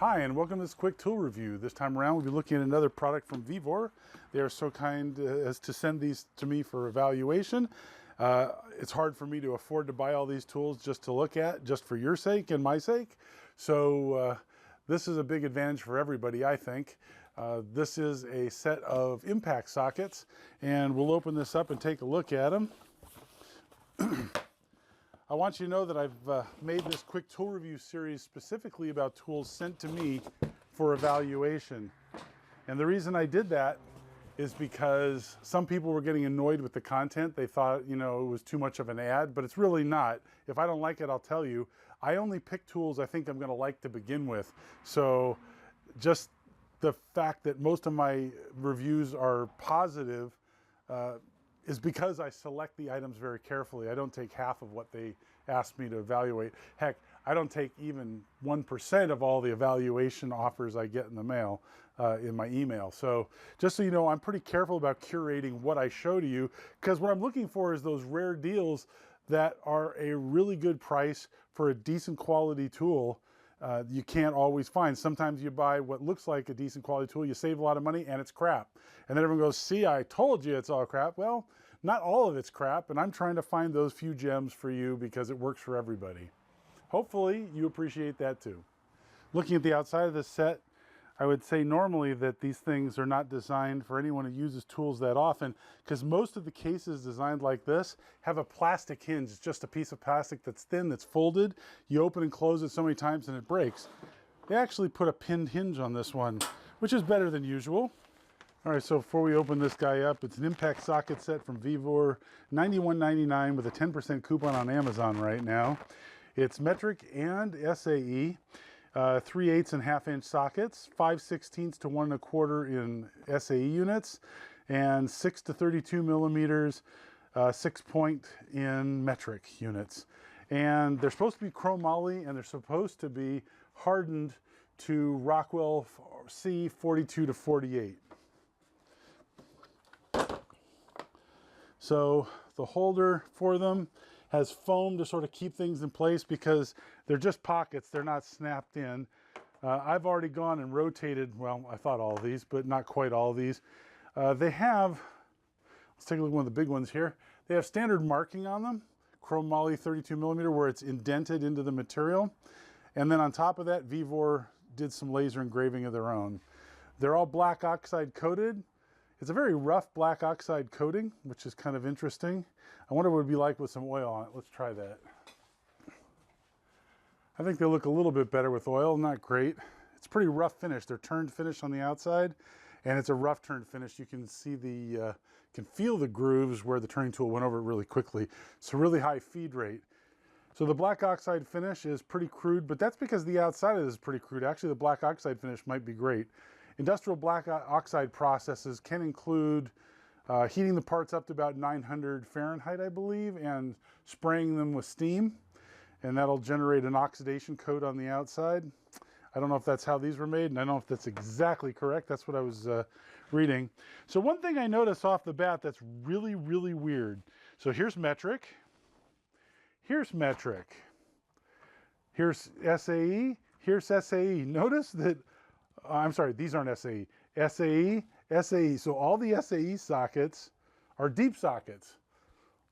Hi, and welcome to this quick tool review. This time around, we'll be looking at another product from Vevor. They are so kind as to send these to me for evaluation. It's hard for me to afford to buy all these tools just to look at, just for your sake and my sake. So this is a big advantage for everybody, I think. This is a set of impact sockets, and we'll open this up and take a look at them. I want you to know that I've made this quick tool review series specifically about tools sent to me for evaluation. And the reason I did that is because some people were getting annoyed with the content. They thought, it was too much of an ad, but it's really not. If I don't like it, I'll tell you. I only pick tools I think I'm going to like to begin with. So just the fact that most of my reviews are positive is because I select the items very carefully. I don't take half of what they ask me to evaluate. Heck, I don't take even 1% of all the evaluation offers I get in the mail, in my email. So just so you know, I'm pretty careful about curating what I show to you, because what I'm looking for is those rare deals that are a really good price for a decent quality tool. You can't always find. Sometimes you buy what looks like a decent quality tool, you save a lot of money, and it's crap. And then everyone goes, see, I told you it's all crap. Well, not all of it's crap, and I'm trying to find those few gems for you because it works for everybody. Hopefully, you appreciate that too. Looking at the outside of this set, I would say normally that these things are not designed for anyone who uses tools that often, because most of the cases designed like this have a plastic hinge. It's just a piece of plastic that's thin, that's folded. You open and close it so many times and it breaks. They actually put a pinned hinge on this one, which is better than usual. All right, so before we open this guy up, it's an impact socket set from Vevor, $91.99 with a 10% coupon on Amazon right now. It's metric and SAE. 3/8 and 1/2 inch sockets, 5/16 to 1 1/4 in SAE units, and 6 to 32 millimeters, 6-point in metric units. And they're supposed to be chromoly, and they're supposed to be hardened to Rockwell C 42 to 48. So the holder for them has foam to sort of keep things in place because they're just pockets, they're not snapped in. I've already gone and rotated, well, I thought all of these, but not quite all of these. They have, let's take a look at one of the big ones here. They have standard marking on them, chromoly 32 millimeter, where it's indented into the material. And then on top of that, Vevor did some laser engraving of their own. They're all black oxide coated. It's a very rough black oxide coating, which is kind of interesting. I wonder what it would be like with some oil on it. Let's try that. I think they look a little bit better with oil, not great. It's pretty rough finish. They're turned finish on the outside, and it's a rough turned finish. You can see can feel the grooves where the turning tool went over it really quickly. So really high feed rate. So the black oxide finish is pretty crude, but that's because the outside of this is pretty crude. Actually, the black oxide finish might be great. Industrial black oxide processes can include heating the parts up to about 900 Fahrenheit, I believe, and spraying them with steam. And that'll generate an oxidation coat on the outside. I don't know if that's how these were made, and I don't know if that's exactly correct. That's what I was reading. So one thing I noticed off the bat that's really, really weird. So here's metric. Here's metric. Here's SAE. Here's SAE. Notice that I'm sorry, these aren't SAE. SAE, SAE. So all the SAE sockets are deep sockets.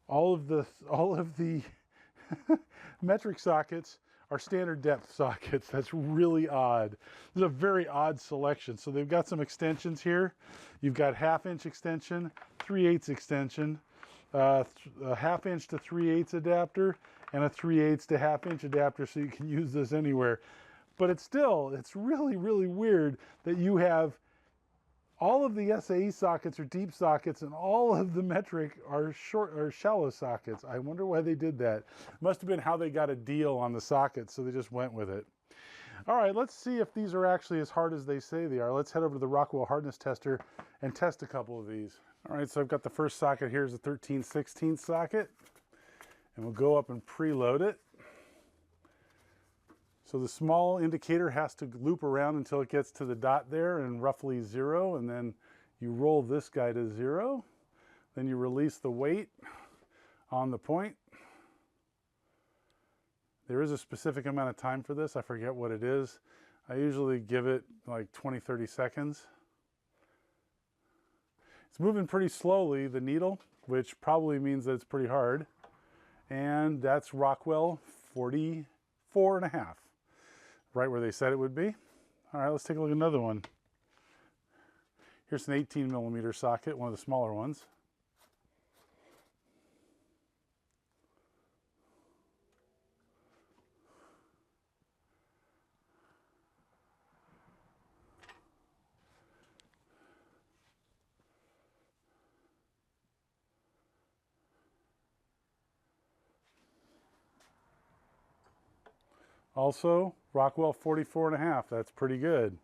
All of the metric sockets are standard depth sockets. That's really odd. This is a very odd selection. So they've got some extensions here. You've got 1/2 inch extension, 3/8 extension, a 1/2 inch to 3/8 adapter, and a 3/8 to 1/2 inch adapter, so you can use this anywhere. But it's really, really weird that you have all of the SAE sockets are deep sockets and all of the metric are short or shallow sockets. I wonder why they did that. Must have been how they got a deal on the sockets, so they just went with it. All right, let's see if these are actually as hard as they say they are. Let's head over to the Rockwell hardness tester and test a couple of these. All right, so I've got the first socket here is a 13/16 socket, and we'll go up and preload it. So the small indicator has to loop around until it gets to the dot there and roughly 0, and then you roll this guy to 0. Then you release the weight on the point. There is a specific amount of time for this. I forget what it is. I usually give it like 20-30 seconds. It's moving pretty slowly, the needle, which probably means that it's pretty hard. And that's Rockwell 44.5, right where they said it would be. All right, let's take a look at another one. Here's an 18mm socket, one of the smaller ones. Also, Rockwell 44.5, that's pretty good.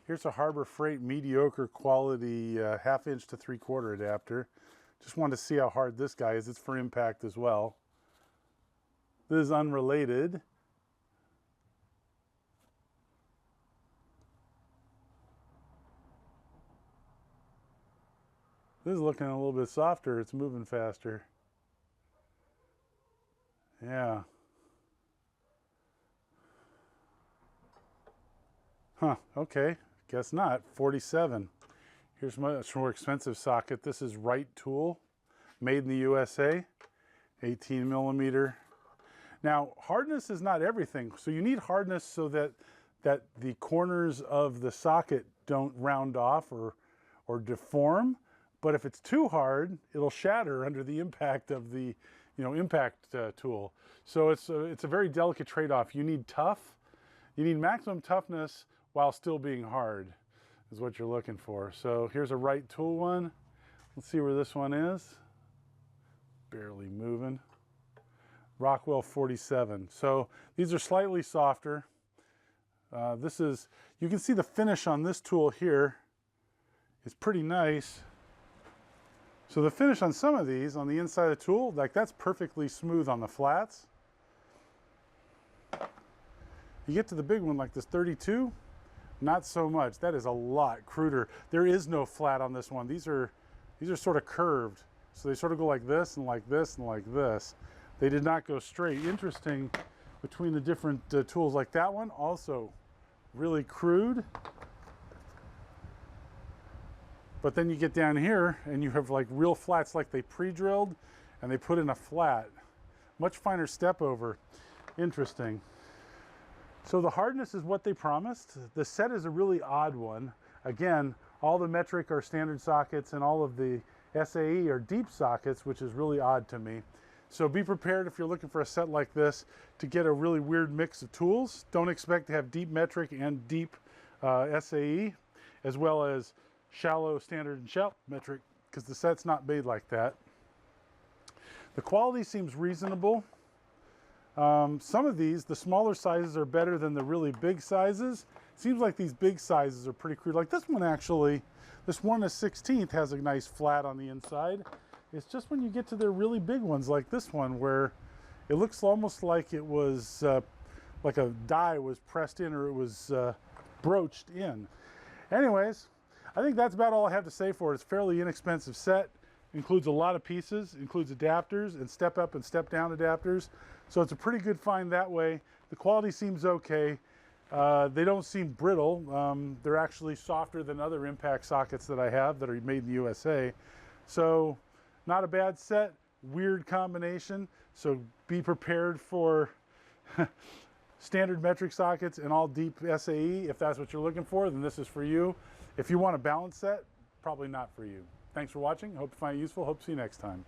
Here's a Harbor Freight mediocre quality 1/2 inch to 3/4 adapter. Just wanted to see how hard this guy is. It's for impact as well. This is unrelated. This is looking a little bit softer. It's moving faster. Yeah. Huh, okay, guess not. 47. Here's a much more expensive socket. This is Wright Tool, made in the USA, 18mm. Now, hardness is not everything. So you need hardness so that the corners of the socket don't round off or deform. But if it's too hard, it'll shatter under the impact of the impact tool. So it's a very delicate trade-off. You need tough. You need maximum toughness while still being hard is what you're looking for. So here's a Wright Tool one. Let's see where this one is. Barely moving. Rockwell 47. So these are slightly softer. You can see the finish on this tool here is pretty nice. So the finish on some of these on the inside of the tool, like that's perfectly smooth on the flats. You get to the big one like this 32, not so much. That is a lot cruder. There is no flat on this one. These are sort of curved. So they sort of go like this and like this and like this. They did not go straight. Interesting between the different tools, like that one, also really crude. But then you get down here and you have like real flats, like they pre-drilled and they put in a flat. Much finer step over. Interesting. So the hardness is what they promised. The set is a really odd one. Again, all the metric are standard sockets and all of the SAE are deep sockets, which is really odd to me. So be prepared if you're looking for a set like this to get a really weird mix of tools. Don't expect to have deep metric and deep SAE, as well as shallow standard and shallow metric, because the set's not made like that. The quality seems reasonable. Some of these, the smaller sizes are better than the really big sizes. Seems like these big sizes are pretty crude. Like this one actually, this 1/16 has a nice flat on the inside. It's just when you get to the really big ones like this one where it looks almost like it was like a die was pressed in or it was broached in. Anyways, I think that's about all I have to say for it. It's a fairly inexpensive set. Includes a lot of pieces, includes adapters and step up and step down adapters. So it's a pretty good find that way. The quality seems okay. They don't seem brittle. They're actually softer than other impact sockets that I have that are made in the USA. So not a bad set, weird combination. So be prepared for standard metric sockets and all deep SAE. If that's what you're looking for, then this is for you. If you want a balanced set, probably not for you. Thanks for watching. Hope you find it useful. Hope to see you next time.